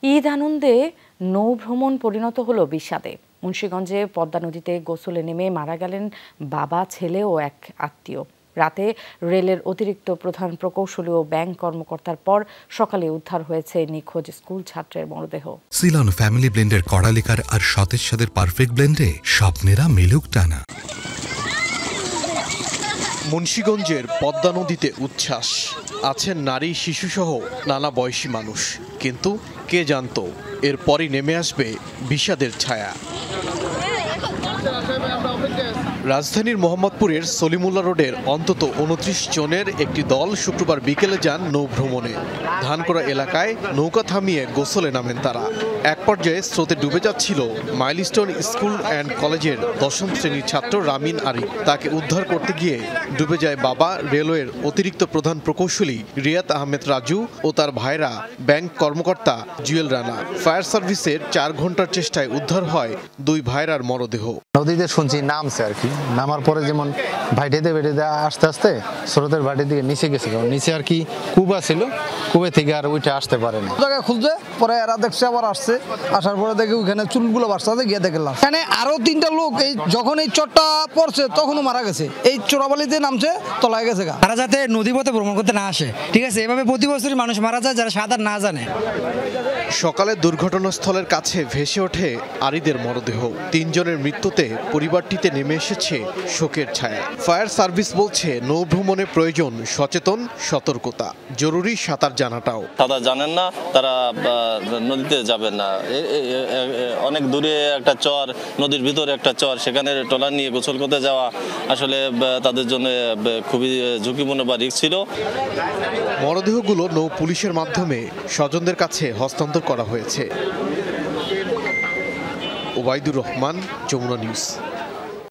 ঈদ আনন্দে নৌভ্রমণ পরিণত হলো বিষাদে। মুন্সিগঞ্জে পদ্মা নদীতে গোসলে নেমে মারা গেলেন বাবা, ছেলে ও এক আত্মীয়। রাতে রেলের অতিরিক্ত প্রধান প্রকৌশলী ও ব্যাংক কর্মকর্তার পর সকালে উদ্ধার হয়েছে নিখোঁজ স্কুল ছাত্রের মরদেহ। সিলন ফ্যামিলি ব্লেন্ডের কড়ালিকার আর সতেজ স্বাদের পারফেক্ট ব্লেন্ডে স্বপ্নেরা মিলুক টানা। মুন্সিগঞ্জের পদ্মা নদীতে উচ্ছ্বাস, আছেন নারী, শিশুসহ নানা বয়সী মানুষ, কিন্তু কে জানতো এরপরই নেমে আসবে বিষাদের ছায়া। রাজধানীর মোহাম্মদপুরের সলিমুল্লাহ রোডের অন্তত ২৯ জনের একটি দল শুক্রবার বিকেলে যান নৌভ্রমণে। ধানকোড়া এলাকায় নৌকা থামিয়ে গোসলে নামেন তারা। এক পর্যায়ে স্রোতে ডুবে যাচ্ছিল মাইলস্টোন স্কুল অ্যান্ড কলেজের ১০ম শ্রেণীর ছাত্র রামিন আরিফ। তাকে উদ্ধার করতে গিয়ে ডুবে যায় বাবা, রেলওয়ের অতিরিক্ত প্রধান প্রকৌশলী রিয়াদ আহমেদ রাজু ও তার ভাইরা ব্যাংক কর্মকর্তা জুয়েল রানা। ফায়ার সার্ভিসের ৪ ঘন্টার চেষ্টায় উদ্ধার হয় দুই ভাইরার মরদেহ। নদীতে শুনছি নামছে আর কি, নামার পরে যেমন ভাইটেতে আস্তে আস্তে স্রোতের ভাইটের দিকে নিচে গেছে, কারণ নিচে আর কি কুবা ছিল, কুবে থেকে আর উঠে আসতে পারেনি। জায়গায় খুঁজছে, পরে এরা দেখছে, আবার আসছে, আসার পরে দেখে ওখানে চুলগুলো বাড়ছে, গিয়ে দেখলাম এখানে আরো ৩টা লোক এই যখন এই চটটা পড়ছে তখনও মারা গেছে। এই চোরাবালিতে নামছে, তলায় গেছে। তারা যাতে নদীপথে ভ্রমণ করতে না আসে, ঠিক আছে, এভাবে প্রতি বছরই মানুষ মারা যায় যারা সাঁতার না জানে। সকালে দুর্ঘটনাস্থলের কাছে ভেসে ওঠে আরিদের মরদেহ। ৩ জনের মৃত্যুতে পরিবারটিতে নেমে এসেছে শোকের ছায়া। ফায়ার সার্ভিস বলছে নৌভ্রমণে প্রয়োজন সচেতন, সতর্কতা, জরুরি সাঁতার জানাটাও। সাঁতার জানেন না তারা নদীতে যাবেন না। অনেক দূরে একটা চর, নদীর ভিতরে একটা চর, সেখানে ট্রলার নিয়ে গোসল করতে যাওয়া আসলে তাদের জন্য খুবই ঝুঁকিপূর্ণ বা রিস্ক ছিল। মরদেহগুলো নৌ পুলিশের মাধ্যমে স্বজনদের কাছে হস্তান্তর করা হয়েছে। ওবায়দুর রহমান, যমুনা নিউজ।